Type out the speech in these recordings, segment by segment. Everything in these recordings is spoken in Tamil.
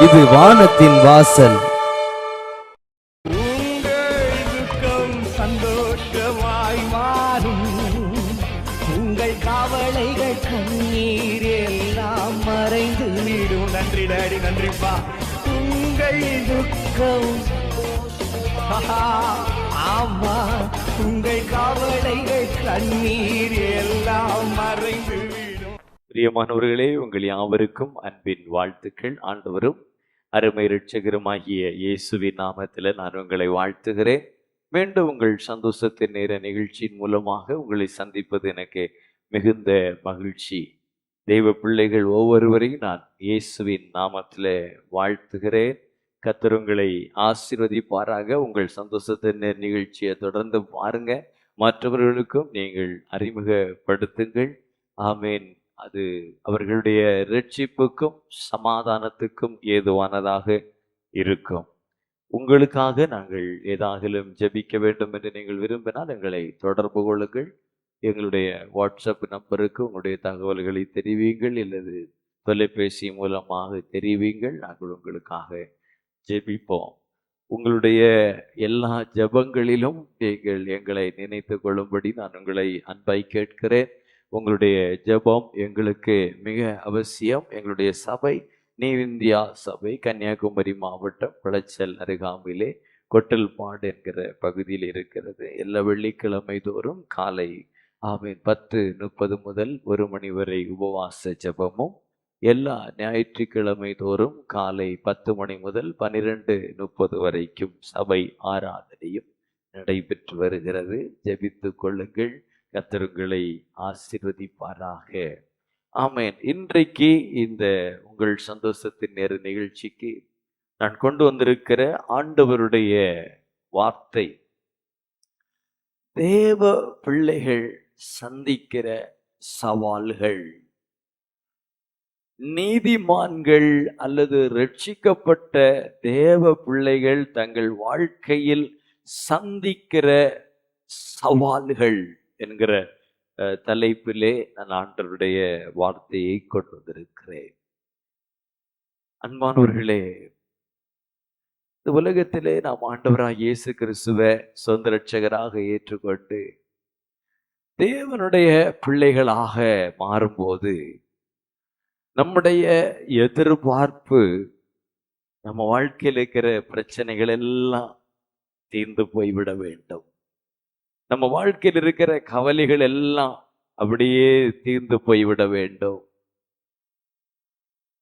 இது வானத்தின் வாசல். சந்தோஷமாய் மாறும் உங்கள் கவலைகள் கண்ணீர் எல்லாம் மறைந்து விடும். நன்றி டாடி, நன்றிப்பா. உங்கள் துக்கம் ஆமா, உங்கள் கவலைகள் கண்ணீர் எல்லாம் மறைந்து விடும். பிரியமானவர்களே, உங்கள் யாவருக்கும் அன்பின் வாழ்த்துக்கள். ஆண்டவரும் அருமை இரட்சகருமாகிய இயேசுவின் நாமத்தில் நான் உங்களை வாழ்த்துகிறேன். மீண்டும் உங்கள் சந்தோஷத்தின் நேர நிகழ்ச்சியின் மூலமாக உங்களை சந்திப்பது எனக்கு மிகுந்த மகிழ்ச்சி. தெய்வ பிள்ளைகள் ஒவ்வொருவரையும் நான் இயேசுவின் நாமத்தில் வாழ்த்துகிறேன். கர்த்தர் உங்களை ஆசீர்வதிப்பாராக. உங்கள் சந்தோஷத்தின் நேர நிகழ்ச்சியை தொடர்ந்து பாருங்க, மற்றவர்களுக்கும் நீங்கள் அறிமுகப்படுத்துங்கள். ஆமேன். அது அவர்களுடைய இரட்சிப்புக்கும் சமாதானத்துக்கும் ஏதுவானதாக இருக்கும். உங்களுக்காக நாங்கள் ஏதாகிலும் ஜெபிக்க வேண்டும் என்று நீங்கள் விரும்பினால் எங்களை தொடர்பு கொள்ளுங்கள். எங்களுடைய வாட்ஸ்அப் நம்பருக்கு உங்களுடைய தகவல்களை தெரிவிங்கள், அல்லது தொலைபேசி மூலமாக தெரிவிங்கள். நாங்கள் உங்களுக்காக ஜெபிப்போம். உங்களுடைய எல்லா ஜெபங்களிலும் நீங்கள் எங்களை நினைத்து கொள்ளும்படி நான் உங்களை அன்பாய் கேட்கிறேன். உங்களுடைய ஜெபம் எங்களுக்கு மிக அவசியம். எங்களுடைய சபை நியூ இந்தியா சபை கன்னியாகுமரி மாவட்டம் குளச்சல் அருகாமையிலே கொட்டல்பாடு என்கிற பகுதியில் இருக்கிறது. எல்லா வெள்ளிக்கிழமை தோறும் காலை 10:30 முதல் 1 மணி வரை உபவாச ஜெபமும், எல்லா ஞாயிற்றுக்கிழமை தோறும் காலை 10 மணி முதல் 12:30 வரைக்கும் சபை ஆராதனையும் நடைபெற்று வருகிறது. ஜெபித்து கொள்ளுங்கள். கர்த்தர் உங்களை ஆசீர்வதிப்பாராக. ஆமென். இன்றைக்கு இந்த உங்கள் சந்தோஷத்தின் நேர நிகழ்ச்சிக்கு நான் கொண்டு வந்திருக்கிற ஆண்டவருடைய வார்த்தை, தேவ பிள்ளைகள் சந்திக்கிற சவால்கள். நீதிமான்கள் அல்லது ரட்சிக்கப்பட்ட தேவ பிள்ளைகள் தங்கள் வாழ்க்கையில் சந்திக்கிற சவால்கள் என்கிற தலைப்பிலே நான் ஆண்டவருடைய வார்த்தையை கொண்டு வந்திருக்கிறேன். அன்பானவர்களே, இந்த உலகத்திலே நாம் ஆண்டவராக இயேசு கிறிஸ்துவை சொந்த இரட்சகராக ஏற்றுக்கொண்டு தேவனுடைய பிள்ளைகளாக மாறும்போது நம்முடைய எதிர்பார்ப்பு நம்ம வாழ்க்கையில் இருக்கிற பிரச்சனைகள் எல்லாம் தீர்ந்து போய்விட வேண்டும். நம்ம வாழ்க்கையில் இருக்கிற கவலைகள் எல்லாம் அப்படியே தீர்ந்து போய்விட வேண்டும்.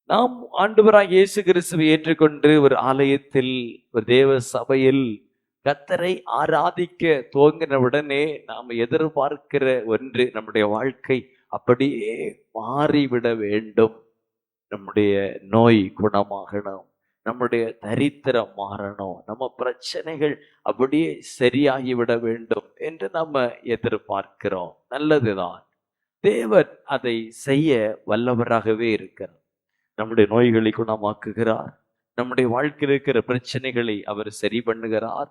நாம் ஆண்டவராக இயேசு கிறிஸ்துவை ஏற்றுக்கொண்டு ஒரு ஆலயத்தில், ஒரு தேவ சபையில் கர்த்தரை ஆராதிக்க துவங்கின உடனே நாம் எதிர்பார்க்கிற ஒன்று, நம்முடைய வாழ்க்கை அப்படியே மாறிவிட வேண்டும். நம்முடைய நோய் குணமாகணும், நம்முடைய தரித்திரம் மாறணும், நம்ம பிரச்சனைகள் அப்படியே சரியாகிவிட வேண்டும் என்று நம்ம எதிர்பார்க்கிறோம். நல்லதுதான். தேவன் அதை செய்ய வல்லவராகவே இருக்கிறார். நம்முடைய நோய்களை குணமாக்குகிறார். நம்முடைய வாழ்க்கையில் இருக்கிற பிரச்சனைகளை அவர் சரி பண்ணுகிறார்.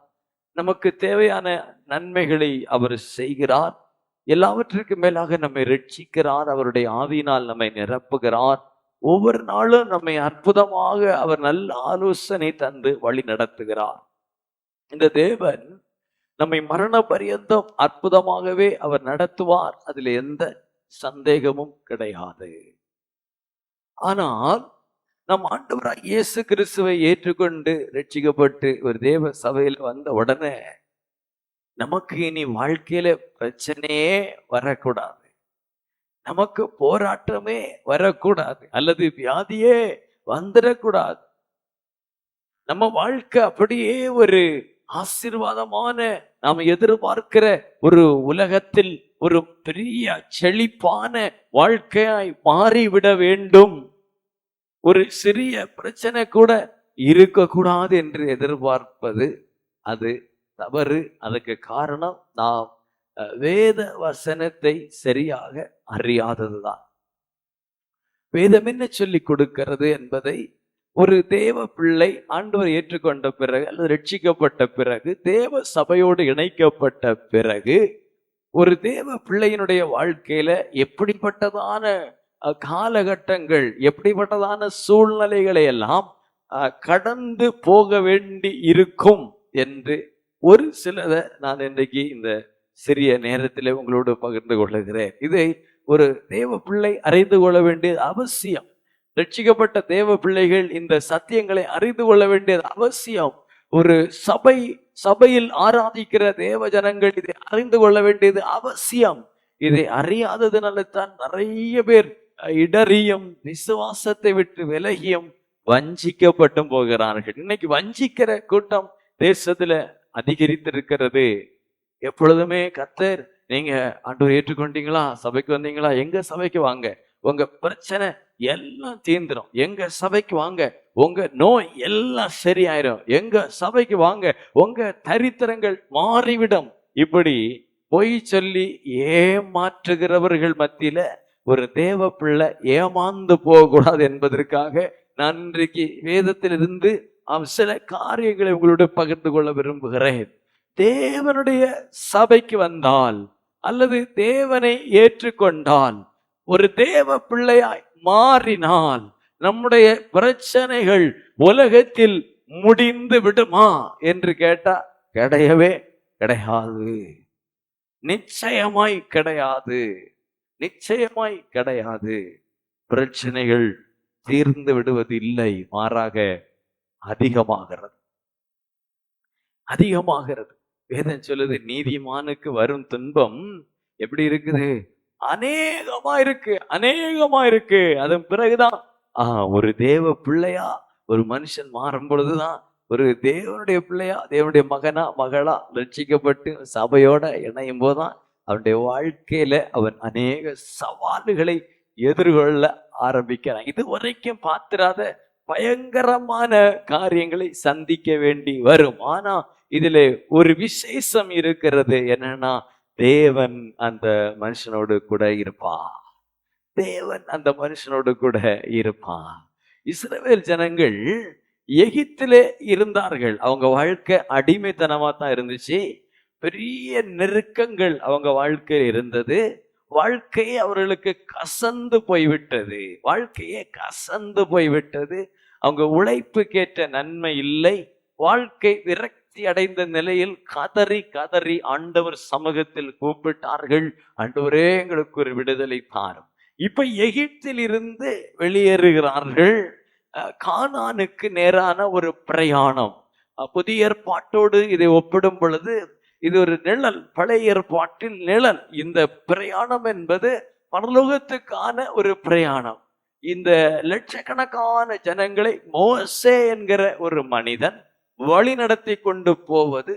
நமக்கு தேவையான நன்மைகளை அவர் செய்கிறார். எல்லாவற்றிற்கு மேலாக நம்மை ரட்சிக்கிறார். அவருடைய ஆவியினால் நம்மை நிரப்புகிறார். ஒவ்வொரு நாளும் நம்மை அற்புதமாக அவர் நல்ல ஆலோசனை தந்து வழி நடத்துகிறார். இந்த தேவன் நம்மை மரண பரியந்தம் அற்புதமாகவே அவர் நடத்துவார். அதில் எந்த சந்தேகமும் கிடையாது. ஆனால் நம் ஆண்டவராக இயேசு கிறிஸ்துவை ஏற்றுக்கொண்டு ரட்சிக்கப்பட்டு ஒரு தேவ சபையில் வந்த உடனே நமக்கு இனி வாழ்க்கையில பிரச்சனையே வரக்கூடாது, நமக்கு போராட்டமே வரக்கூடாது, அல்லது வியாதியே வந்துடக்கூடாது. நம்ம வாழ்க்கை அப்படியே ஒரு ஆசீர்வாதமான, நாம் எதிர்பார்க்கிற ஒரு உலகத்தில் ஒரு பெரிய செழிப்பான வாழ்க்கையாய் மாறிவிட வேண்டும். ஒரு சிறிய பிரச்சனை கூட இருக்கக்கூடாது என்று எதிர்பார்ப்பது அது தவறு. அதுக்கு காரணம் நாம் வேத வசனத்தை சரியாக அறியாததுதான். வேதம் என்ன சொல்லி கொடுக்கிறது என்பதை ஒரு தேவ பிள்ளை ஆண்டவர் ஏற்றுக்கொண்ட பிறகு அல்லது ரட்சிக்கப்பட்ட பிறகு, தேவ சபையோடு இணைக்கப்பட்ட பிறகு, ஒரு தேவ பிள்ளையினுடைய வாழ்க்கையில எப்படிப்பட்டதான காலகட்டங்கள், எப்படிப்பட்டதான சூழ்நிலைகளை எல்லாம் கடந்து போக வேண்டி இருக்கும் என்று ஒரு சிலதை நான் இன்றைக்கு இந்த சிறிய நேரத்திலே உங்களோடு பகிர்ந்து கொள்ளுகிறேன். இதை ஒரு தேவ பிள்ளை அறிந்து கொள்ள வேண்டியது அவசியம். ரட்சிக்கப்பட்ட தேவ பிள்ளைகள் இந்த சத்தியங்களை அறிந்து கொள்ள வேண்டியது அவசியம். ஒரு சபையில் ஆராதிக்கிற தேவ ஜனங்கள் இதை அறிந்து கொள்ள வேண்டியது அவசியம். இதை அறியாததுனால தான் நிறைய பேர் இடறியும் விசுவாசத்தை விட்டு விலகியும் வஞ்சிக்கப்பட்டும் போகிறார்கள். இன்னைக்கு வஞ்சிக்கிற கூட்டம் தேசத்துல அதிகரித்திருக்கிறது. எப்பொழுதுமே கர்த்தர், நீங்க ஆண்டவரை ஏற்றுக்கொண்டீங்களா, சபைக்கு வந்தீங்களா, எங்க சபைக்கு வாங்க, உங்க பிரச்சனை எல்லாம் தீர்ந்துடும், எங்க சபைக்கு வாங்க, உங்க நோய் எல்லாம் சரியாயிரும், எங்க சபைக்கு வாங்க, உங்க தரித்திரங்கள் மாறிவிடும். இப்படி பொய் சொல்லி ஏமாற்றுகிறவர்கள் மத்தியில ஒரு தேவ பிள்ளை ஏமாந்து போகக்கூடாது என்பதற்காக நான் இன்றைக்கு வேதத்திலிருந்து சில காரியங்களை உங்களோட பகிர்ந்து கொள்ள விரும்புகிறேன். தேவனுடைய சபைக்கு வந்தால் அல்லது தேவனை ஏற்றுக்கொண்டால், ஒரு தேவ பிள்ளையாய் மாறினால் நம்முடைய பிரச்சனைகள் உலகத்தில் முடிந்து விடுமா என்று கேட்டா கிடையவே கிடையாது. நிச்சயமாய் கிடையாது, நிச்சயமாய் கிடையாது. பிரச்சனைகள் தீர்ந்து விடுவது இல்லை, மாறாக அதிகமாகிறது, அதிகமாகிறது. வேதம் சொல்லுது, நீதிமானுக்கு வரும் துன்பம் எப்படி இருக்குது, அநேகமா இருக்கு, அநேகமா இருக்கு. அதன் பிறகுதான் ஒரு தேவ பிள்ளையா ஒரு மனுஷன் மாறும் பொழுதுதான், ஒரு தேவனுடைய பிள்ளையா, தேவனுடைய மகனா மகளா ரட்சிக்கப்பட்டு சபையோட இணையும் போதுதான் அவனுடைய வாழ்க்கையில அவன் அநேக சவால்களை எதிர்கொள்ள ஆரம்பிக்கிறான். இதுவரைக்கும் பார்த்திராத பயங்கரமான காரியங்களை சந்திக்க வேண்டி வரும். ஆனா இதுல ஒரு விசேஷம் இருக்கிறது. என்னன்னா, தேவன் அந்த மனுஷனோடு கூட இருப்பான், தேவன் அந்த மனுஷனோடு கூட இருப்பான். இஸ்ரவேல் ஜனங்கள் எகிப்திலே இருந்தார்கள். அவங்க வாழ்க்கை அடிமைத்தனமா தான் இருந்துச்சு. பெரிய நெருக்கங்கள் அவங்க வாழ்க்கையில் இருந்தது. வாழ்க்கையே அவர்களுக்கு கசந்து போய்விட்டது, வாழ்க்கையே கசந்து போய்விட்டது. அவங்க உழைப்புக்கேற்ற நன்மை இல்லை. வாழ்க்கை விரக்தி அடைந்த நிலையில் கதறி கதறி ஆண்டவர் சமூகத்தில் கூப்பிட்டார்கள், ஆண்டவரே எங்களுக்கு ஒரு விடுதலை தாரும். இப்ப எகிப்தில் இருந்து வெளியேறுகிறார்கள். கானானுக்கு நேரான ஒரு பிரயாணம். புதிய ஏற்பாட்டோடு இதை ஒப்பிடும் பொழுது இது ஒரு நிழல், பழைய ஏற்பாட்டில் நிழல். இந்த பிரயாணம் என்பது பரலோகத்துக்கான ஒரு பிரயாணம். இந்த லட்சக்கணக்கான ஜனங்களை மோசே என்கிற ஒரு மனிதன் வழி நடத்தி கொண்டு போவது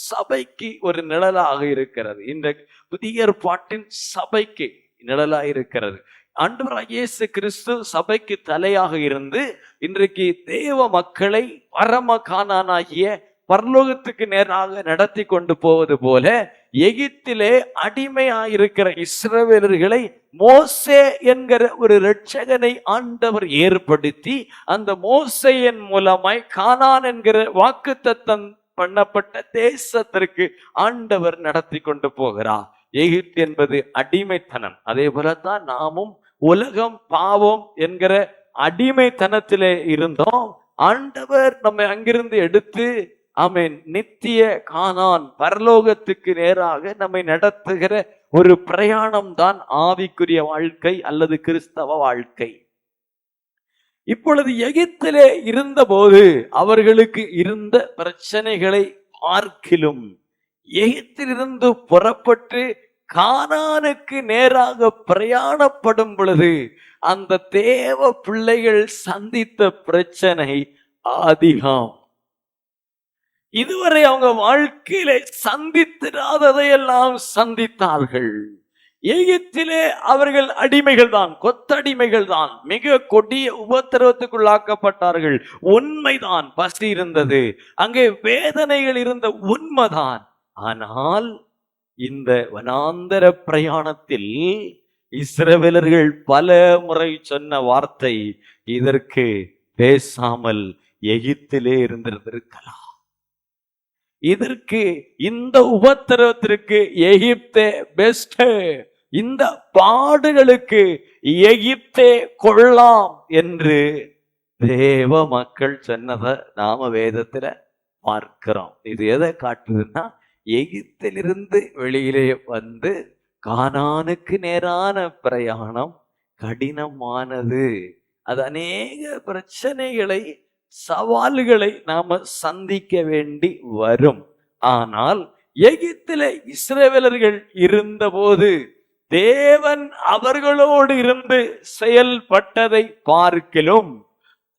சபைக்கு ஒரு நிழலாக இருக்கிறது. இந்த புதிய ஏற்பாட்டின் சபைக்கு நிழலாக இருக்கிறது. ஆண்டவராகிய இயேசு கிறிஸ்து சபைக்கு தலையாக இருந்து இன்றைக்கு தேவ மக்களை பரம கானானாகிய பரலோகத்துக்கு நேராக நடத்தி கொண்டு போவது போல, எகிப்திலே அடிமையாயிருக்கிற இஸ்ரவேலர்களை மோசே என்கிற ஒரு இரட்சகனை ஆண்டவர் ஏற்படுத்தி, அந்த மோசேயின் மூலமாய் கானான் என்கிற வாக்குத்தத்தம் பண்ணப்பட்ட தேசத்திற்கு ஆண்டவர் நடத்தி கொண்டு போகிறார். எகிப்து என்பது அடிமைத்தனம். அதே போலத்தான் நாமும் உலகம் பாவம் என்கிற அடிமைத்தனத்திலே இருந்தோம். ஆண்டவர் நம்மை அங்கிருந்து எடுத்து ஆமென் நித்திய கானான் பரலோகத்துக்கு நேராக நம்மை நடத்துகிற ஒரு பிரயாணம் தான் ஆவிக்குரிய வாழ்க்கை அல்லது கிறிஸ்தவ வாழ்க்கை. இப்பொழுது எகிப்திலே இருந்தபோது அவர்களுக்கு இருந்த பிரச்சனைகளை பார்க்கிலும் எகிப்திலிருந்து புறப்பட்டு கானானுக்கு நேராக பிரயாணப்படும் பொழுது அந்த தேவ பிள்ளைகள் சந்தித்த பிரச்சனை அதிகம். இதுவரை அவங்க வாழ்க்கையில சந்தித்திராததையெல்லாம் சந்தித்தார்கள். எகிப்திலே அவர்கள் அடிமைகள் தான், கொத்தடிமைகள் தான், மிக கொடிய உபத்திரவத்துக்குள்ளாக்கப்பட்டார்கள். உண்மைதான், பசி இருந்தது, அங்கே வேதனைகள் இருந்த உண்மைதான். ஆனால் இந்த வனாந்தர பிரயாணத்தில் இஸ்ரவேலர்கள் பல முறை சொன்ன வார்த்தை, இதற்கு பேசாமல் எகிப்திலே இருந்திருக்கலாம். இதற்கு, இந்த உபத்திரவத்திற்கு எகிப்தே பெஸ்ட், இந்த பாடுகளுக்கு எகிப்தே கொள்ளலாம் என்று தேவ மக்கள் சொன்னதை நாம வேதத்துல பார்க்கிறோம். இது எதை காட்டுதுன்னா, எகிப்திலிருந்து வெளியிலே வந்து கானானுக்கு நேரான பிரயாணம் கடினமானது. அது அநேக பிரச்சனைகளை, சவால்களை நாம சந்திக்க வேண்டி வரும். ஆனால் எகிப்திலே இஸ்ரவேலர்கள் இருந்தபோது தேவன் அவர்களோடு இருந்து செயல்பட்டதை பார்க்கிலும்,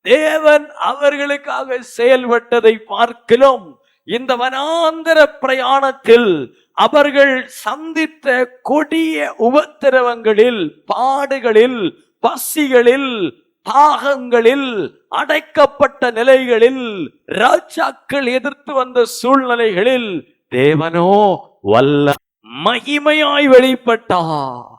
தேவன் அவர்களுக்காக செயல்பட்டதை பார்க்கிலும், இந்த வனாந்தர பிரயாணத்தில் அவர்கள் சந்தித்த கொடிய உபத்திரவங்களில், பாடுகளில், பசிகளில், தாகங்களில், அடைக்கப்பட்ட நிலைகளில், ராஜாக்கள் எதிர்த்து வந்த சூழ்நிலைகளில் தேவனோ வல்ல மகிமையாய் வெளிப்பட்டார்,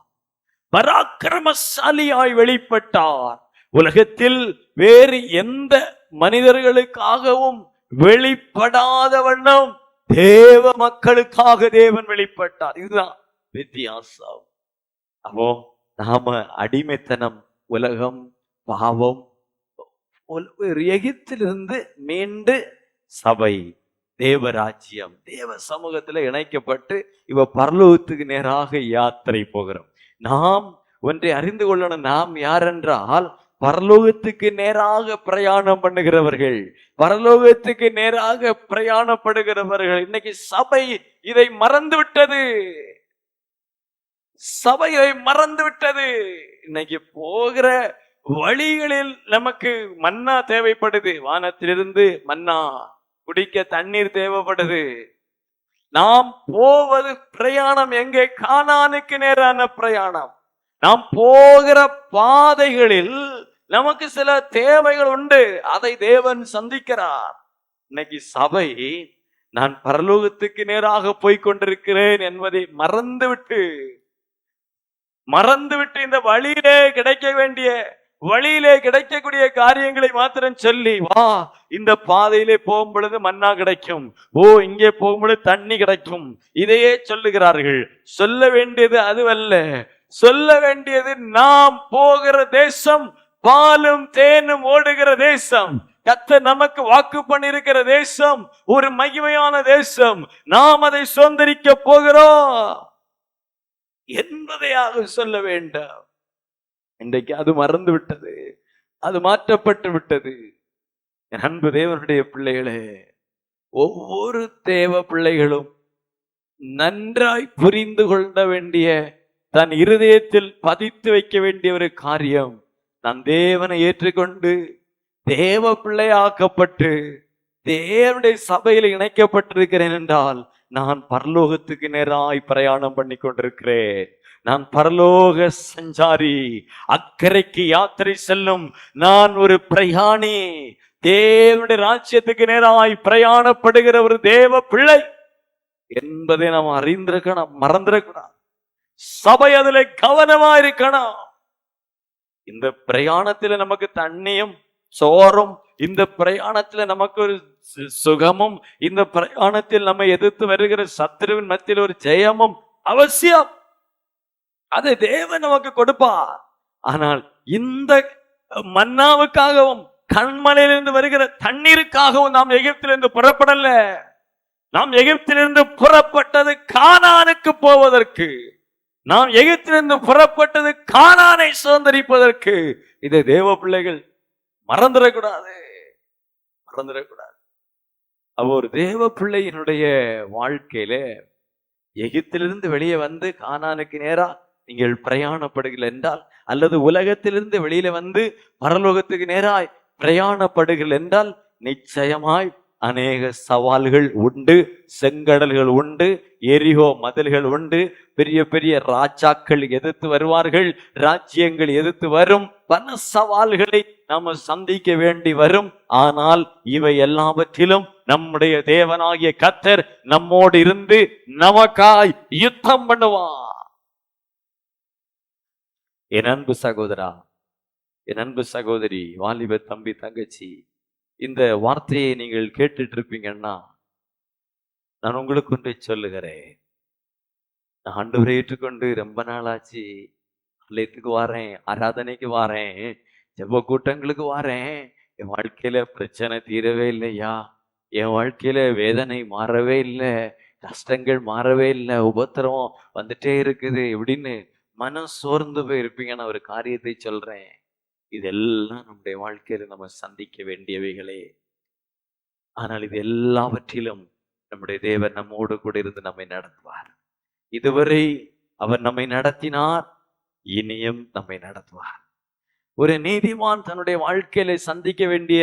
பராக்கிரமசாலியாய் வெளிப்பட்டார். உலகத்தில் வேறு எந்த மனிதர்களுக்காகவும் வெளிப்படாத வண்ணம் தேவ மக்களுக்காக தேவன் வெளிப்பட்டார். இதுதான் வித்தியாசம். அப்போ நாம அடிமைத்தனம், உலகம், பாவம், எகிப்திலிருந்து மீண்டு சபை, தேவராஜ்யம், தேவ சமூகத்துல இணைக்கப்பட்டு இவ பரலோகத்துக்கு நேராக யாத்திரை போகிறோம். நாம் ஒன்றை அறிந்து கொள்ளணும். நாம் யார் என்றால், பரலோகத்துக்கு நேராக பிரயாணம் பண்ணுகிறவர்கள், பரலோகத்துக்கு நேராக பிரயாணப்படுகிறவர்கள். இன்னைக்கு சபை இதை மறந்து விட்டது. சபையை மறந்து விட்டது. இன்னைக்கு போகிற வழிகளில் நமக்கு மன்னா தேவைப்படுது. வானத்திலிருந்து மன்னா, குடிக்க தண்ணீர் தேவைப்படுது. நாம் போவது பிரயாணம் எங்கே? கானானுக்கு நேரான பிரயாணம். நாம் போகிற பாதைகளில் நமக்கு சில தேவைகள் உண்டு. அதை தேவன் சந்திக்கிறார். இன்னைக்கு சபை நான் பரலோகத்துக்கு நேராக போய்கொண்டிருக்கிறேன் என்பதை மறந்துவிட்டு இந்த வழியிலே கிடைக்க வேண்டிய, வழியிலே கிடைக்கக்கூடிய காரியங்களை மாத்திரம் சொல்லி, வா இந்த பாதையிலே போகும் பொழுது மன்னா கிடைக்கும், ஓ இங்கே போகும் பொழுது தண்ணி கிடைக்கும், இதையே சொல்லுகிறார்கள். சொல்ல வேண்டியது அதுவல்ல. சொல்ல வேண்டியது, நாம் போகிற தேசம் பாலும் தேனும் ஓடுகிற தேசம், கர்த்தர் நமக்கு வாக்கு பண்ணியிருக்கிற தேசம், ஒரு மகிமையான தேசம். நாம் அதை சுதந்திரிக்க போகிறோம் என்பதையாக சொல்ல வேண்டாம். இன்றைக்கு அது மறந்து விட்டது, அது மாற்றப்பட்டு விட்டது. என் அன்பு தேவனுடைய பிள்ளைகளே, ஒவ்வொரு தேவ பிள்ளைகளும் நன்றாய் புரிந்து கொள்ள வேண்டிய, தன் இருதயத்தில் பதித்து வைக்க வேண்டிய ஒரு காரியம், நான் தேவனை ஏற்றுக்கொண்டு தேவ பிள்ளையாக்கப்பட்டு தேவனுடைய சபையில் இணைக்கப்பட்டிருக்கிறேன் என்றால், நான் பரலோகத்துக்கு நேராய் பிரயாணம் பண்ணி கொண்டிருக்கிறேன். நான் பரலோக சஞ்சாரி, அக்கறைக்கு யாத்திரை செல்லும் நான் ஒரு பிரயாணி, தேவனுடைய ராஜ்யத்துக்கு நேராய் பிரயாணப்படுகிற ஒரு தேவ பிள்ளை என்பதை நாம் அறிந்திருக்கணும், மறந்திருக்கணும். சபை அதில் கவனமா இருக்கணும். இந்த பிரயாணத்துல நமக்கு தண்ணியும் சோறும், இந்த பிரயாணத்துல நமக்கு ஒரு சுகமும், இந்த பிரயாணத்தில் நம்ம எதிர்த்து வருகிற சத்துருவின் மத்தியில் ஒரு ஜெயமும் அவசியம். அதை தேவன் நமக்கு கொடுப்பார். ஆனால் இந்த மன்னாவுக்காகவும் கண்மலையிலிருந்து வருகிற தண்ணீருக்காகவும் நாம் எகிப்திலிருந்து புறப்படல. நாம் எகிப்திலிருந்து புறப்பட்டது கானானுக்கு போவதற்கு. நாம் எகிப்திலிருந்து புறப்பட்டது கானானை சுதந்திரிப்பதற்கு. இதை தேவ பிள்ளைகள் மறந்துடக்கூடாது. ஒரு தேவ பிள்ளையினுடைய வாழ்க்கையில எகிப்திலிருந்து வெளியே வந்து கானானுக்கு நேரா நீங்கள் பிரயாணப்படுகிறீர்கள் என்றால், அல்லது உலகத்திலிருந்து வெளியில வந்து பரலோகத்துக்கு நேராய் பிரயாணப்படுகிறீர்கள் என்றால், நிச்சயமாய் அநேக சவால்கள் உண்டு, செங்கடல்கள் உண்டு, எரிகோ மதில்கள் உண்டு, பெரிய பெரிய ராஜாக்கள் எதிர்த்து வருவார்கள், ராஜ்யங்கள் எதிர்த்து வரும், பல சவால்களை நாம சந்திக்க வேண்டி வரும். ஆனால் இவை எல்லாவற்றிலும் நம்முடைய தேவனாகிய கர்த்தர் நம்மோடு இருந்து நமக்காய் யுத்தம் பண்ணுவார். என் அன்பு சகோதரா, என் அன்பு சகோதரி, வாலிப தம்பி, தங்கச்சி, இந்த வார்த்தையை நீங்கள் கேட்டுட்டு இருப்பீங்கன்னா, நான் உங்களுக்கு ஒன்றை சொல்லுகிறேன். நான் ஆண்டவரை ஏற்றுக்கொண்டு ரொம்ப நாளாச்சு, ஆலயத்துக்கு வாரேன், ஆராதனைக்கு வாரேன், ஜெப கூட்டங்களுக்கு வாரேன், என் வாழ்க்கையில பிரச்சனை தீரவே இல்லையா, என் வாழ்க்கையில வேதனை மாறவே இல்லை, கஷ்டங்கள் மாறவே இல்லை, உபத்திரவம் வந்துட்டே இருக்குது இப்படின்னு மனம் சோர்ந்து போய் இருப்பீங்க. நான் ஒரு காரியத்தை சொல்றேன், இதெல்லாம் நம்முடைய வாழ்க்கையில நம்ம சந்திக்க வேண்டியவைகளே. ஆனால் இது எல்லாவற்றிலும் நம்முடைய தேவன் நம்மோடு கூட இருந்து நம்மை நடத்துவார். இதுவரை அவர் நம்மை நடத்தினார், இனியும் நம்மை நடத்துவார். ஒரு நீதிமான் தன்னுடைய வாழ்க்கையில சந்திக்க வேண்டிய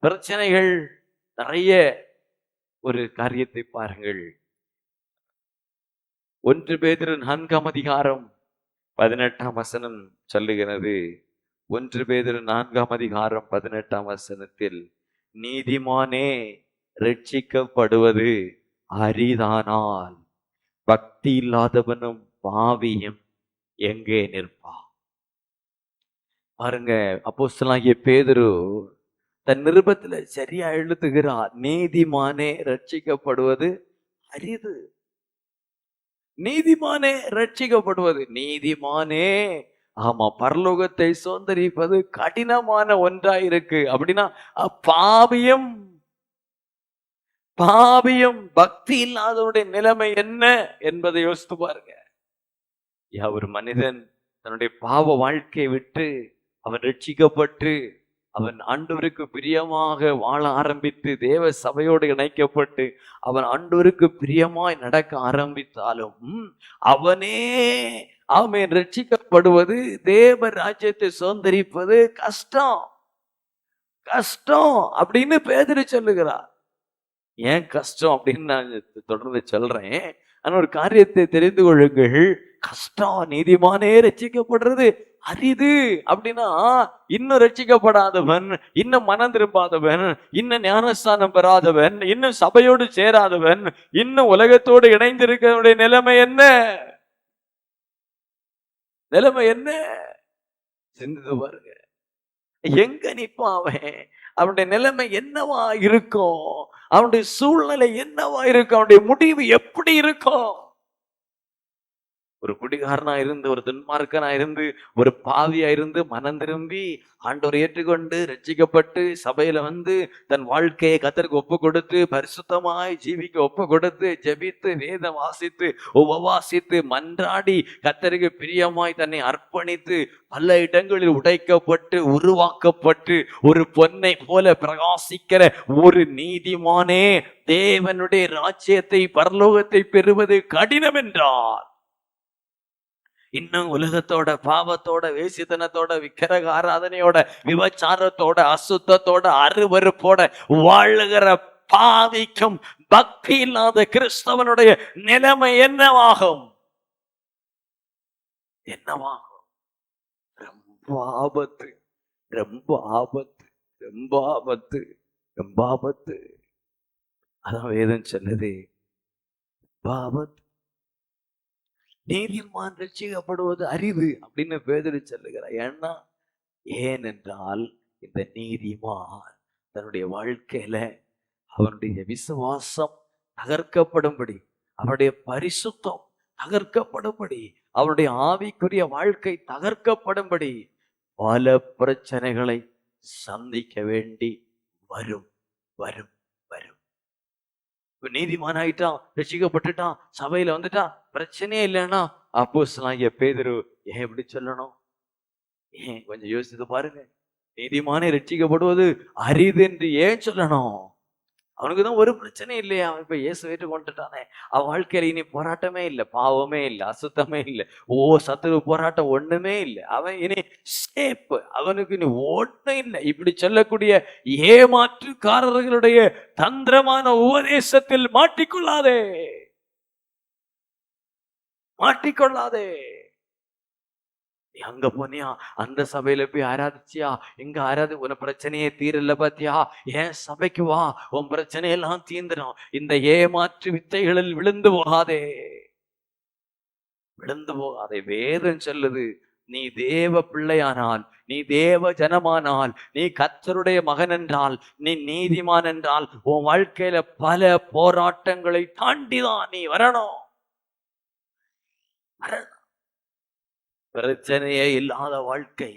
பிரச்சனைகள் நிறைய. ஒரு காரியத்தை பாருங்கள், 1 பேதுரு 4:18 சொல்லுகிறது. 1 பேதுரு 4:18 நீதிமானே ரட்சிக்கப்படுவது அரிதானால் பக்தி இல்லாதவனும் பாவியும் எங்கே நிற்பான்? பாருங்க, அப்போஸ்தலனாகிய பேதுரு தன் நிருபத்துல சரியா எழுதுகிறார். நீதிமானே ரட்சிக்கப்படுவது அரிது. நீதிமானே ரட்சிக்கப்படுவது, நீதிமானே, ஆமா, பரலோகத்தை சுதந்தரிப்பது கடினமான ஒன்றாயிருக்கு. அப்படின்னா பாவியும் பாவியும் பக்தி இல்லாதவருடைய நிலைமை என்ன என்பதை யோசித்து பாருங்க. ஒரு மனிதன் தன்னுடைய பாவ வாழ்க்கையை விட்டு அவன் ரட்சிக்கப்பட்டு அவன் ஆண்டவருக்கு பிரியமாக வாழ ஆரம்பித்து தேவ சபையோடு இணைக்கப்பட்டு அவன் ஆண்டவருக்கு பிரியமாய் நடக்க ஆரம்பித்தாலும் அவனே அவன் ரட்சிக்கப்படுவது, தேவ ராஜ்யத்தை சுதந்தரிப்பது கஷ்டம் கஷ்டம் அப்படின்னு பேதுரு சொல்லுகிறார். ஏன் கஷ்டம் அப்படின்னு நான் தொடர்ந்து சொல்றேன். ஆனா ஒரு காரியத்தை தெரிந்து கொள்ளுங்கள், கஷ்டம். நீதிமானே ரட்சிக்கப்படுறது அரிது. அப்படின்னா இன்னும் ரட்சிக்கப்படாதவன், இன்னும் மனம் திரும்பாதவன், இன்னும் ஞானஸ்தானம் பெறாதவன், இன்னும் சபையோடு சேராதவன், இன்னும் உலகத்தோடு இணைந்திருக்கிறவனுடைய நிலைமை என்ன? நிலைமை என்ன? சிந்தித்து பாருங்க. எங்க நிற்பான் அவன்? அவனுடைய நிலைமை என்னவா இருக்கும்? அவனுடைய சூழ்நிலை என்னவா இருக்கும்? அவனுடைய முடிவு எப்படி இருக்கும்? ஒரு குடிகாரனா இருந்து, ஒரு துன்மார்க்கனா இருந்து, ஒரு பாவியா இருந்து மனம் திரும்பி ஆண்டவரை ஏற்றுக்கொண்டு ரட்சிக்கப்பட்டு சபையில வந்து தன் வாழ்க்கையை கர்த்தருக்கு ஒப்பு கொடுத்து பரிசுத்தமாய் ஜீவிக்க ஒப்பு கொடுத்து ஜெபித்து வேதம் வாசித்து உபவாசித்து மன்றாடி கர்த்தருக்கு பிரியமாய் தன்னை அர்ப்பணித்து பல இடங்களில் உடைக்கப்பட்டு உருவாக்கப்பட்டு ஒரு பொன்னை போல பிரகாசிக்கிற ஒரு நீதிமானே தேவனுடைய ராஜ்யத்தை பரலோகத்தை பெறுவது கடினம் என்றார். இன்னும் உலகத்தோட பாவத்தோட வேசித்தனத்தோட விக்கிரக ஆராதனையோட விபச்சாரத்தோட அசுத்தத்தோட அருவருப்போட வாழுகிற பாவிக்கும் பக்தி இல்லாத கிறிஸ்தவனுடைய நிலைமை என்னவாகும்? என்னவாகும்? ரொம்ப ஆபத்து, ரொம்ப ஆபத்து, ரொம்ப ஆபத்து, ரொம்ப ஆபத்து. அதான் வேதம் சொல்லுது, ஆபத்து. நீதிமான் ரட்சிக்கப்படுவது அரிது அப்படின்னு பேதுரு சொல்லுகிறார். ஏனென்றால் இந்த நீதிமான் தன்னுடைய வாழ்க்கையில அவனுடைய விசுவாசம் தகர்க்கப்படும்படி, அவனுடைய பரிசுத்தம் தகர்க்கப்படும்படி, அவனுடைய ஆவிக்குரிய வாழ்க்கை தகர்க்கப்படும்படி பல பிரச்சனைகளை சந்திக்க வேண்டி வரும் வரும் வரும். நீதிமான் ஆயிட்டான், ரட்சிக்கப்பட்டுட்டான், சபையில வந்துட்டான், பிரச்சனையே இல்லைன்னா அப்போஸ்தலனாகிய பேதுரு ஏன் இப்படி சொல்லணும்? ஏன் கொஞ்சம் யோசித்து பாருங்க. நீதிமானே ரட்சிக்கப்படுவது அரிது என்று ஏன் சொல்லணும்? அவனுக்குதான் ஒரு பிரச்சனை இல்லையா? அவன் இப்ப இயேசு ஏற்றுக்கொண்டுட்டானே, அவன் வாழ்க்கையில இனி போராட்டமே இல்லை, பாவமே இல்லை, அசுத்தமே இல்லை, சத்துரு போராட்டம் ஒண்ணுமே இல்லை, அவன் இனி சேப், அவனுக்கு இனி ஒண்ணும் இல்லை. இப்படி சொல்லக்கூடிய ஏமாற்றுக்காரர்களுடைய தந்திரமான உபதேசத்தில் மாட்டிக்கொள்ளாதே, மாட்டிக்கொள்ளாதே. நீ அங்க போனியா, அந்த சபையில போய் ஆராதிச்சியா, இங்க உன பிரச்சனையே தீரல பாத்தியா, ஏன் சபைக்கு வா, உன் பிரச்சனையெல்லாம் தீந்துடும். இந்த ஏமாற்று வித்தைகளில் விழுந்து போகாதே, விழுந்து போகாதே. வேதம் சொல்லுது, நீ தேவ பிள்ளையானால், நீ தேவ ஜனமானால், நீ கர்த்தருடைய மகன் என்றால், நீ நீதிமான் என்றால், உன் வாழ்க்கையில பல போராட்டங்களை தாண்டிதான் நீ வரணும். பிரச்சனையே இல்லாத வாழ்க்கை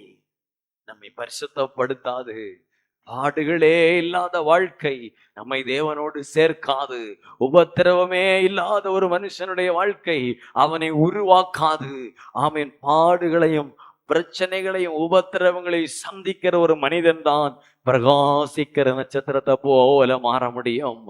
நம்மை பரிசுத்தப்படுத்தாது. பாடுகளே இல்லாத வாழ்க்கை நம்மை தேவனோடு சேர்க்காது. உபத்திரவமே இல்லாத ஒரு மனுஷனுடைய வாழ்க்கை அவனை உருவாக்காது. ஆமீன். பாடுகளையும் பிரச்சனைகளையும் உபத்திரவங்களையும் சந்திக்கிற ஒரு மனிதன் தான் பிரகாசிக்கிற நட்சத்திரத்தை போல மாற முடியும்.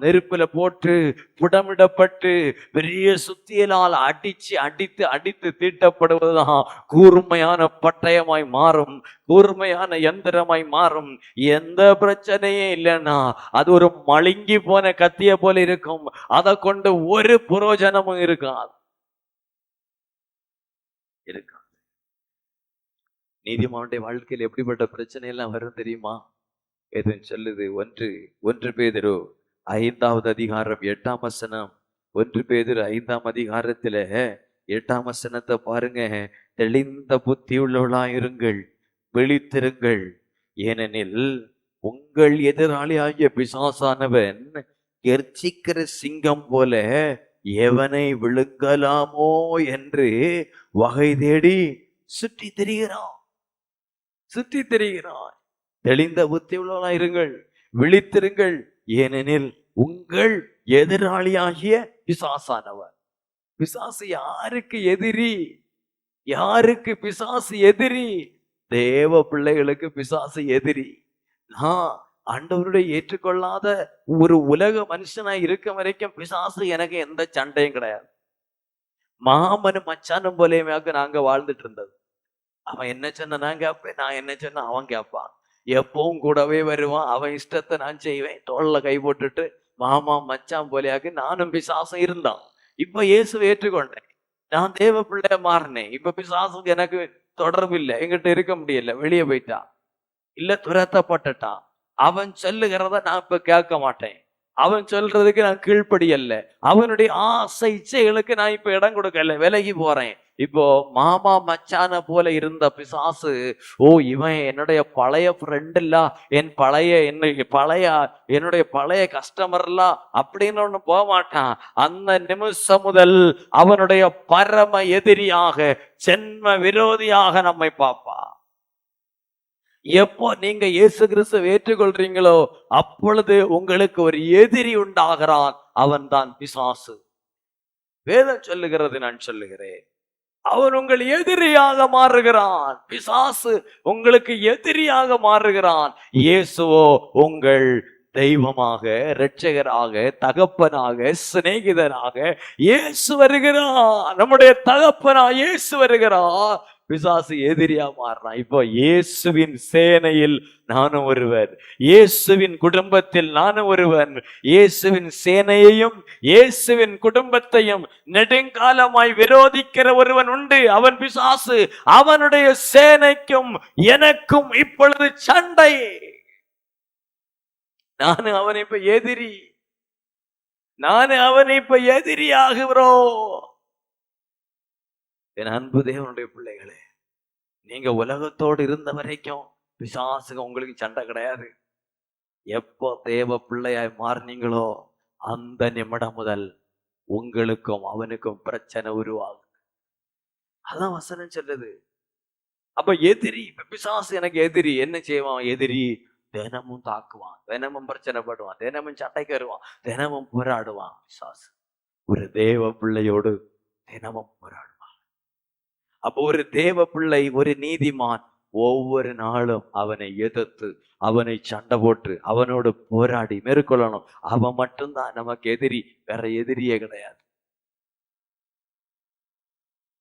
நெருப்புல போட்டு புடமிடப்பட்டு பெரிய சுத்தியலால் அடித்து தீட்டப்படுவதுதான் கூர்மையான பட்டயமாய் மாறும், கூர்மையான யந்திரமாய் மாறும். எந்த பிரச்சனையும் இல்லைன்னா அது ஒரு மழுங்கி போன கத்திய போல இருக்கும். அதை கொண்டு ஒரு புரோஜனமும் இருக்காது. நீதிமானுடைய வாழ்க்கையில் எப்படிப்பட்ட பிரச்சனை எல்லாம் வரும் தெரியுமா? எதுவும் சொல்லுது. ஒன்று பேதுரு 5வது அதிகாரம் 8ஆம் வசனம். 1 பேதுரு 5ஆம் அதிகாரத்துல 8ஆம் வசனத்தை பாருங்க. தெளிந்த புத்தி உள்ளவளாயிருங்கள், விழித்திருங்கள், ஏனெனில் உங்கள் எதிராளி ஆகிய பிசாசானவன் கெர்ச்சிக்கிற சிங்கம் போல எவனை விழுங்கலாமோ என்று வகை தேடி சுற்றி திரிகிறான். தெளிந்த புத்தி உள்ளவளாயிருங்கள், விழித்திருங்கள், ஏனெனில் உங்கள் எதிராளியாகிய பிசாசானவர். பிசாசு யாருக்கு எதிரி? யாருக்கு பிசாசு எதிரி? தேவ பிள்ளைகளுக்கு பிசாசு எதிரி. நான் ஆண்டவருடைய ஏற்றுக்கொள்ளாத ஒரு உலக மனுஷனாய் இருக்க வரைக்கும் பிசாசு எனக்கு எந்த சண்டையும் கிடையாது. மாமனும் மச்சானும் போலேயுமே நாங்க வாழ்ந்துட்டு இருந்தது. அவன் என்ன சொன்ன நான் கேட்பேன், நான் என்ன சொன்ன அவன் கேட்பான். எப்பவும் கூடவே வருவான். அவன் இஷ்டத்தை நான் செய்வேன். தோல்ல கை போட்டுட்டு மாமா மச்சான் போலியாக்கு நானும் பிசாசும் இருந்தான். இப்ப இயேசுவை ஏற்றுக்கொண்டேன். நான் தேவ பிள்ளைய மாறினேன். இப்ப பிசாசுக்கு எனக்கு தொடர்பு இல்லை. எங்கிட்ட இருக்க முடியல. வெளியே போயிட்டான், இல்ல துரத்தப்பட்டுட்டான். அவன் சொல்லுகிறத நான் இப்ப கேட்க மாட்டேன். அவன் சொல்றதுக்கு நான் கீழ்ப்படியல்ல. அவனுடைய ஆசை இச்சைகளுக்கு நான் இப்ப இடம் கொடுக்கல, விலகி போறேன். இப்போ மாமா மச்சான போல இருந்த பிசாசு, ஓ இவன் என்னுடைய பழைய ஃப்ரெண்ட் இல்ல, என்னுடைய பழைய கஸ்டமர் இல்ல அப்படின்னு ஒண்ணு போக மாட்டான். அந்த நிமிஷம் முதல் அவனுடைய பரம எதிரியாக, ஜென்ம விரோதியாக நம்மை பார்ப்பா. எப்போ நீங்க இயேசு கிறிஸ்துவை ஏற்றுக்கொள்றீங்களோ அப்பொழுது உங்களுக்கு ஒரு எதிரி உண்டாகிறான். அவன் தான் பிசாசு. வேதம் சொல்லுகிறது, நான் சொல்லுகிறேன், அவன் உங்கள் எதிரியாக மாறுகிறான். பிசாசு உங்களுக்கு எதிரியாக மாறுகிறான். இயேசுவோ உங்கள் தெய்வமாக, இரட்சகராக, தகப்பனாக, சிநேகிதனாக இயேசு வருகிறான். நம்முடைய தகப்பனா இயேசு வருகிறான். பிசாசு எதிரியா மாறுறான். இப்போ இயேசுவின் சேனையில் நானும் ஒருவர், இயேசுவின் குடும்பத்தில் நானும் ஒருவன். இயேசுவின் சேனையையும் இயேசுவின் குடும்பத்தையும் நெடுங்காலமாய் விரோதிக்கிற ஒருவன் உண்டு. அவன் பிசாசு. அவனுடைய சேனைக்கும் எனக்கும் இப்பொழுது சண்டை. நானு அவனை இப்ப எதிரி, ஆகுகிறோம். என் அன்பு தேவனுடைய பிள்ளைகளே, நீங்க உலகத்தோடு இருந்த வரைக்கும் பிசாசுங்க உங்களுக்கு சண்டை கிடையாது. எப்போ தேவ பிள்ளையாய் மாறினீங்களோ அந்த நிமிடம் முதல் உங்களுக்கும் அவனுக்கும் பிரச்சனை உருவாகும். அதான் வசனம் சொல்லுது. அப்ப எதிரி, பிசாசு எனக்கு எதிரி. என்ன செய்வான் எதிரி? தினமும் தாக்குவான், தினமும் பிரச்சனைப்படுவான், தினமும் சண்டைக்கு வருவான், தினமும் போராடுவான். பிசாசு ஒரு தேவ பிள்ளையோடு தினமும் போராடுவான். அப்போ ஒரு தேவ பிள்ளை, ஒரு நீதிமான் ஒவ்வொரு நாளும் அவனை எதிர்த்து, அவனை சண்டை போட்டு, அவனோடு போராடி மேற்கொள்ளணும். அவன் மட்டும்தான் நமக்கு எதிரி, வேற எதிரியே கிடையாது.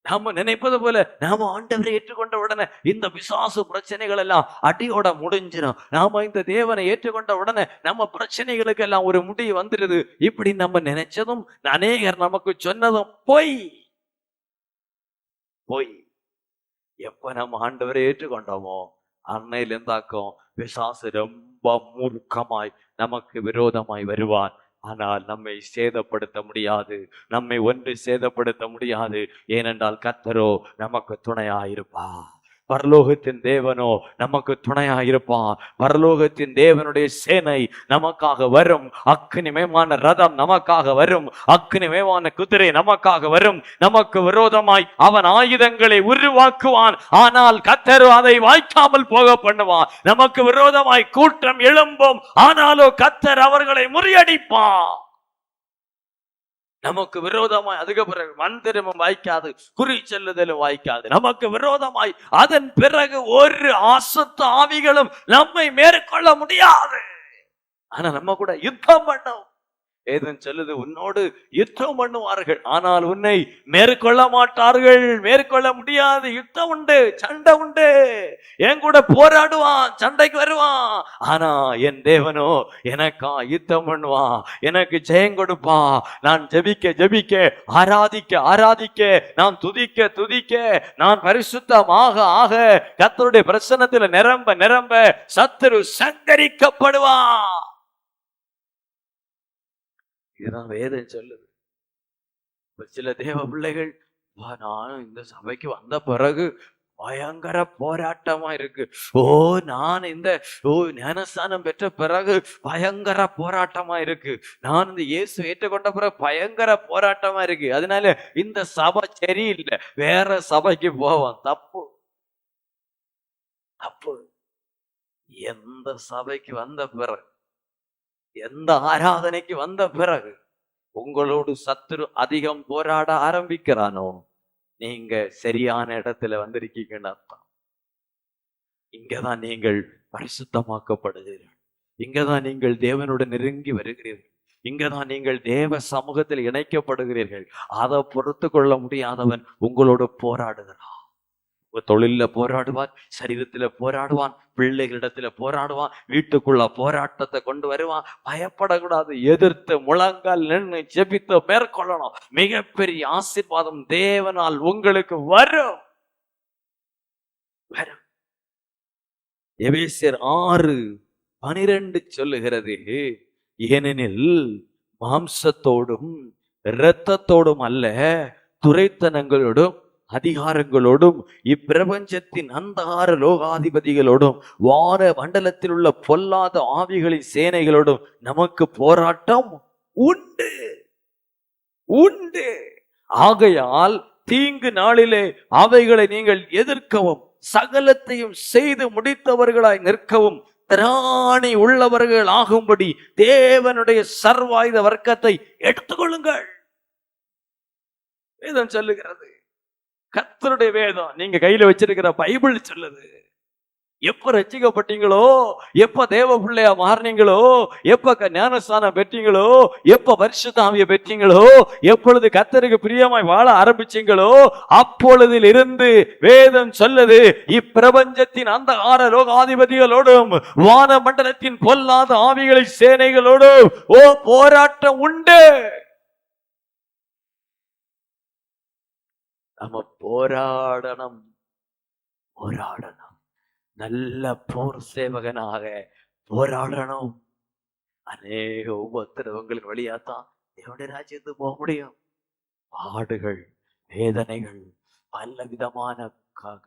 நாம நினைப்பது போல நாம ஆண்டவரை ஏற்றுக்கொண்ட உடனே இந்த பிசாசு பிரச்சனைகள் எல்லாம் அடியோட முடிஞ்சிடும். நாம இந்த தேவனை ஏற்றுக்கொண்ட உடனே நம்ம பிரச்சனைகளுக்கு எல்லாம் ஒரு முடிவு வந்துடுது. இப்படி நம்ம நினைச்சதும் அநேகர் நமக்கு சொன்னதும் பொய். எப்ப நம்ம ஆண்டவரை ஏற்றுக்கொண்டோமோ அன்னையில இருந்தாக்கும் பிசாசு ரொம்ப மூர்க்கமாய் நமக்கு விரோதமாய் வருவான். ஆனால் நம்மை சேதப்படுத்த முடியாது, நம்மை ஒன்று சேதப்படுத்த முடியாது. ஏனென்றால் கர்த்தரோ நமக்கு துணையாயிருப்பா. பரலோகத்தின் தேவனோ நமக்கு துணையா இருப்பான். பரலோகத்தின் தேவனுடைய சேனை நமக்காக வரும். அக்கினிமயமான ரதம் நமக்காக வரும். அக்கினிமயமான குதிரை நமக்காக வரும். நமக்கு விரோதமாய் அவன் ஆயுதங்களை உருவாக்குவான். ஆனால் கர்த்தர் அதை வாய்க்காமல் போக பண்ணுவான். நமக்கு விரோதமாய் கூட்டம் எழும்பும், ஆனாலோ கர்த்தர் அவர்களை முறியடிப்பான். நமக்கு விரோதமாய் அதுக்கு பிறகு மந்திரமும் வாய்க்காது, குறி செல்லுதலும் வாய்க்காது. நமக்கு விரோதமாய் அதன் பிறகு ஒரு அசுத்த ஆவிகளும் நம்மை மேற்கொள்ள முடியாது. ஆனா நம்ம கூட யுத்தம் பண்ணோம். ஏதும் சொல்லுது, உன்னோடு யுத்தம் பண்ணுவார்கள், ஆனால் உன்னை மேற்கொள்ள மாட்டார்கள். மேற்கொள்ள முடியாது. யுத்தம் உண்டு, சண்டை உண்டு. என் கூட போராடுவான், சண்டைக்கு வருவான். ஆனா என் தேவனோ எனக்கா யுத்தம் பண்ணுவான், எனக்கு ஜெயம் கொடுப்பான். நான் ஜெபிக்க ஜெபிக்க, ஆராதிக்க ஆராதிக்க, நான் துதிக்க துதிக்க, நான் பரிசுத்தமாக ஆக, கர்த்தருடைய பிரசன்னத்துல நிரம்ப நிரம்ப சத்துரு சங்கரிக்கப்படுவான். இதுதான் வேதம் சொல்லுது. சில தேவ பிள்ளைகள், நானும் இந்த சபைக்கு வந்த பிறகு பயங்கர போராட்டமா இருக்கு. நான் இந்த ஞானஸ்தானம் பெற்ற பிறகு பயங்கர போராட்டமா இருக்கு. நான் இந்த இயேசு ஏற்றுக்கொண்ட பிறகு பயங்கர போராட்டமா இருக்கு. அதனால இந்த சபை சரியில்லை, வேற சபைக்கு போவான். தப்பு தப்பு. எந்த சபைக்கு வந்த பிறகு, எந்த ஆராதனைக்கு வந்த பிறகு உங்களோடு சத்துரு அதிகம் போராட ஆரம்பிக்கிறானோ, நீங்க சரியான இடத்துல வந்திருக்கீங்கன்னு அர்த்தம். இங்கதான் நீங்கள் பரிசுத்தமாக்கப்படுகிறீர்கள். இங்கதான் நீங்கள் தேவனோடு நெருங்கி வருகிறீர்கள். இங்கதான் நீங்கள் தேவ சமூகத்தில் இணைக்கப்படுகிறீர்கள். அதை பொறுத்து கொள்ள முடியாதவன் உங்களோடு போராடுகிறான். தொழில போராடுவான், சரீரத்துல போராடுவான், பிள்ளைகளிடத்துல போராடுவான், வீட்டுக்குள்ள போராட்டத்தை கொண்டு வருவான். பயப்படக்கூடாது. எதிர்த்து முழங்கால் நின்று ஜெபித்து மேற்கொள்ளணும். மிகப்பெரிய ஆசீர்வாதம் தேவனால் உங்களுக்கு வரும். எபேசியர் 6:12 சொல்லுகிறது, ஏனெனில் மாம்சத்தோடும் இரத்தத்தோடும் அல்ல, துரைத்தனங்களோடும் அதிகாரங்களோடும் இப்பிரபஞ்சத்தின் அந்தகார லோகாதிபதிகளோடும் வான மண்டலத்தில் உள்ள பொல்லாத ஆவிகளின் சேனைகளோடும் நமக்கு போராட்டம் உண்டு உண்டு. ஆகையால் தீங்கு நாளிலே அவைகளை நீங்கள் எதிர்க்கவும், சகலத்தையும் செய்து முடித்தவர்களாய் நிற்கவும், திராணி உள்ளவர்கள் ஆகும்படி தேவனுடைய சர்வாயுத வர்க்கத்தை எடுத்துக்கொள்ளுங்கள். வேதம் சொல்லுகிறது. கர்த்தருடைய வேதம், நீங்க கையில வச்சிருக்கிற பைபிள் சொல்லுது. எப்ப ரட்சிக்கப்பட்டீங்களோ, எப்ப தேவ பிள்ளையா மாறினீங்களோ, எப்ப ஞானஸ்தானம் பெற்றீங்களோ, எப்ப பரிசுத்த ஆவியை பெற்றீங்களோ, எப்பொழுது கர்த்தருக்கு பிரியமாய் வாழ ஆரம்பிச்சீங்களோ, அப்பொழுதில் இருந்து வேதம் சொல்லுது, இப்பிரபஞ்சத்தின் அந்த லோகாதிபதிகளோடும் வான மண்டலத்தின் பொல்லாத ஆவிகளை சேனைகளோடும் போராட்டம் உண்டு. நம்ம போராடணும் போராடணும். நல்ல போர் சேவகனாக போராடணும். அநேக உபத்திரவங்களின் வழியாத்தான் தேவனுடைய ராஜ்யத்துக்கு போக முடியும். பாடுகள், வேதனைகள், பல விதமான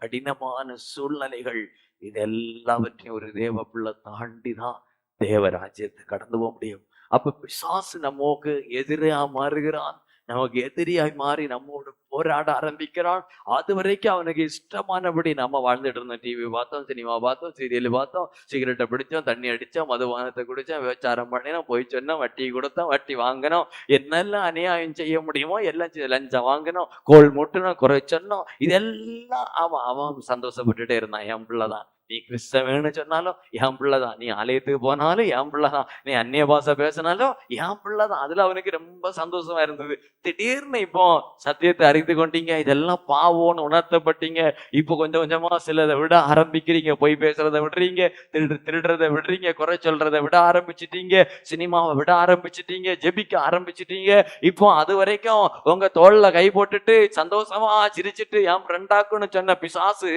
கடினமான சூழ்நிலைகள், இதெல்லாவற்றையும் ஒரு தேவ பிள்ளை தாண்டிதான் தேவ ராஜ்யத்தை கடந்து போக முடியும். அப்ப பிசாசு நமக்கு எதிரா மாறுகிறான். நமக்கு எதிரியாய் மாறி நம்மோடு போராட ஆரம்பிக்கிறான். அது வரைக்கும் அவனுக்கு இஷ்டமானபடி நம்ம வாழ்ந்துட்டு இருந்தோம். டிவி பார்த்தோம், சினிமா பார்த்தோம், சீரியல் பார்த்தோம், சிகரெட்டை பிடிச்சோம், தண்ணி அடிச்சோம், மதுபானத்தை குடிச்சோம், விபச்சாரம் பண்ணினோம், போய் சொன்னோம், வட்டி கொடுத்தோம், வட்டி வாங்கினோம், என்னெல்லாம் அநியாயம் செய்ய முடியுமோ எல்லாம் லஞ்சம் வாங்கினோம், கோல் முட்டணும், குறை சொன்னோம். இதெல்லாம் அவன் சந்தோஷப்பட்டுட்டே இருந்தான். என் பிள்ளைதான். நீ கிறிஸ்தவன்னு சொன்னாலும் என் பிள்ளைதான். நீ ஆலயத்துக்கு போனாலும் என் பிள்ளைதான். நீ அந்நிய பாஷை பேசினாலும் என் பிள்ளைதான். அதுல அவனுக்கு ரொம்ப சந்தோஷமா இருந்தது. திடீர்னு இப்போ சத்தியத்தை அறிந்து கொண்டீங்க, இதெல்லாம் பாவோன்னு உணர்த்தப்பட்டீங்க. இப்போ கொஞ்சம் கொஞ்சமா சிலதை விட ஆரம்பிக்கிறீங்க. பொய் பேசுறதை விடுறீங்க, திருடுறதை விடுறீங்க, குறை சொல்றதை விட ஆரம்பிச்சிட்டீங்க, சினிமாவை விட ஆரம்பிச்சிட்டீங்க, ஜெபிக்க ஆரம்பிச்சிட்டீங்க. இப்போ அது வரைக்கும் உங்க தோல்ல கை போட்டுட்டு சந்தோஷமா சிரிச்சிட்டு என் ஃப்ரெண்டாக்குன்னு சொன்ன பிசாசு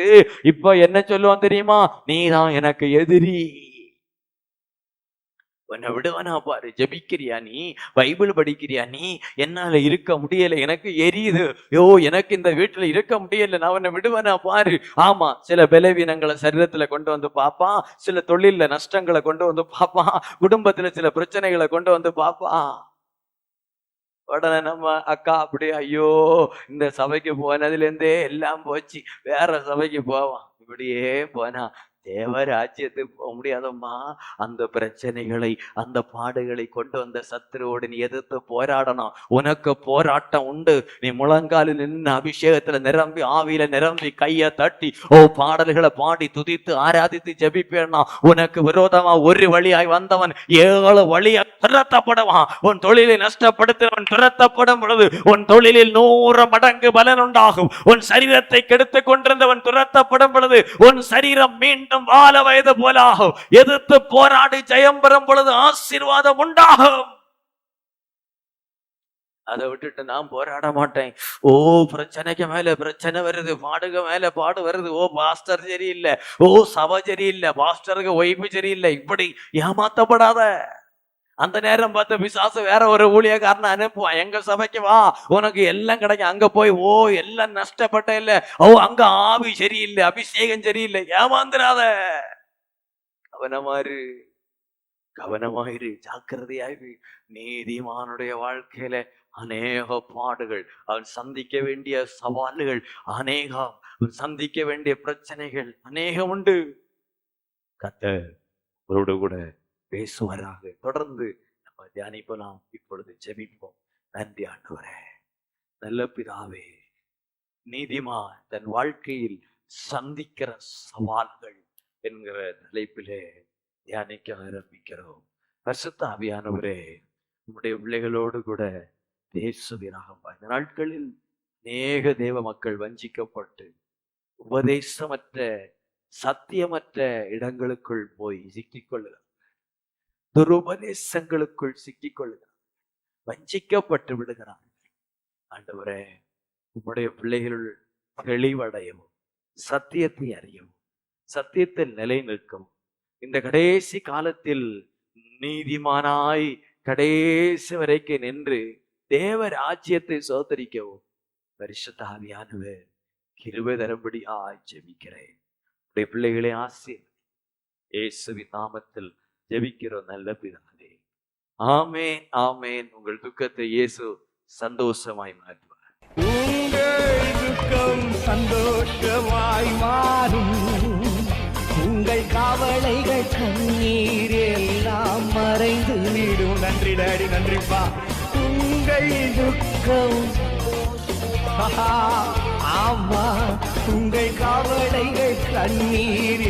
இப்போ என்ன சொல்லுவான் தெரியுமா? நீதான் எனக்கு எதிரி. உன்னை விடுவானா பாரு. ஜெபிக்கிறியா நீ? பைபிள் படிக்கிறியா நீ? என்னால இருக்க முடியல, எனக்கு எரியுது, எனக்கு இந்த வீட்டுல இருக்க முடியல, நான் உன்னை விடுவானா பாரு. ஆமா, சில பலவீனங்களை சரீரத்துல கொண்டு வந்து பார்ப்பான், சில தொழில்ல நஷ்டங்களை கொண்டு வந்து பார்ப்பான், குடும்பத்துல சில பிரச்சனைகளை கொண்டு வந்து பார்ப்பான். உடனே நம்ம அக்கா அப்படியே ஐயோ இந்த சபைக்கு போனதுல இருந்தே எல்லாம் போச்சு, வேற சபைக்கு போவான். இப்படியே போனா தேவராஜ்யத்துக்கு போக முடியாதம்மா. அந்த பிரச்சனைகளை, அந்த பாடுகளை கொண்டு வந்த சத்துருவோடு நீ எதிர்த்து போராடணும். உனக்கு போராட்டம் உண்டு. நீ முழங்காலில் நின்று அபிஷேகத்துல நிரம்பி, ஆவியில நிரம்பி, கைய தட்டி பாடல்களை பாடி துதித்து ஆராதித்து ஜெபிப்பேனா, உனக்கு விரோதமா ஒரு வழியாய் வந்தவன் 7 வழியாய் துரத்தப்படுவான். உன் தொழிலை நஷ்டப்படுத்தினவன் துரத்தப்படும் பொழுது உன் தொழிலில் 100 மடங்கு பலன் உண்டாகும். உன் சரீரத்தை கெடுத்துக் கொண்டிருந்தவன் துரத்தப்படும் பொழுது உன் சரீரம் மீண்டும் வாழ வயது போலாகும். எதிர்த்து போராடி ஜெயம் பெறும் பொழுது ஆசீர்வாதம் உண்டாகும். அதை விட்டுட்டு நான் போராட மாட்டேன், பிரச்சனைக்கு மேல பிரச்சனை வருது, பாடுக மேல பாடு வருது, பாஸ்டர் சரியில்லை, சபை சரியில்லை, பாஸ்டருக்கு ஒய்ஃபு சரியில்லை, இப்படி ஏமாத்தப்படாத. அந்த நேரம் பார்த்த பிசாசு வேற ஒரு ஊழியக்காரனை அனுப்புவான். எங்க சபைக்கு வா, உனக்கு எல்லாம் கிடைக்கும். அங்க போய் எல்லாம் நஷ்டப்பட்ட இல்ல, அங்க ஆவி சரியில்லை, அபிஷேகம் சரியில்லை, ஏமாந்துடாத. கவனமாயிரு, ஜாக்கிரதையாயிரு. நீதிமானுடைய வாழ்க்கையில அநேக பாடுகள், அவன் சந்திக்க வேண்டிய சவால்கள் அநேகம், அவன் சந்திக்க வேண்டிய பிரச்சனைகள் அநேகம் உண்டு. கர்த்தர் அவரோடு கூட பேசுவாராக. தொடர்ந்து நம்ம தியானிப்பலாம். இப்பொழுது ஜெபிப்போம். நன்றி ஆண்டவரே, நல்ல பிதாவே, நீதிமான் தன் வாழ்க்கையில் சந்திக்கிற சவால்கள் என்கிற தலைப்பிலே தியானிக்க ஆரம்பிக்கிறோம். பரிசுத்த ஆவியானவரே, நம்முடைய பிள்ளைகளோடு கூட பேசுவீராக. இந்த நாட்களில் அநேக தேவ மக்கள் வஞ்சிக்கப்பட்டு உபதேசமற்ற, சத்தியமற்ற இடங்களுக்குள் போய் சிக்கிக்கொள்ளுகிறார். துருபதேசங்களுக்குள் சிக்கிக்கொள்ளுகிறார், வஞ்சிக்கப்பட்டு விடுகிறார். ஆண்டவரே, உம்முடைய பிள்ளைகள் தெளிவடையவும், சத்தியத்தை அறியவும், சத்தியத்தில் நிலை நிற்கவும், இந்த கடைசி காலத்தில் நீதிமானாய் கடைசி வரைக்கும் நின்று தேவ ராஜ்யத்தை சோதரிக்கவும் பரிசுத்த ஆவியானவர் கிருபை தரும்படியாய் ஜெபிக்கிறேன். உடைய பிள்ளைகளை ஆசீர்வதி. இயேசுவின் நாமத்தில் ஜெபிக்கிறோம் நல்ல பிதாவே. ஆமென், ஆமென். உங்கள் துக்கத்தை இயேசு சந்தோஷமாய் மாற்றுவார். உங்கள் துக்கம் சந்தோஷமாய் மாறும். உங்கள் கவலைகள் கண்ணீர் எல்லாம் மறைந்து விடும். நன்றி டாடி, நன்றிப்பா. உங்கள் துக்கம், ஆமா, உங்கள் கவலைகள் கண்ணீர்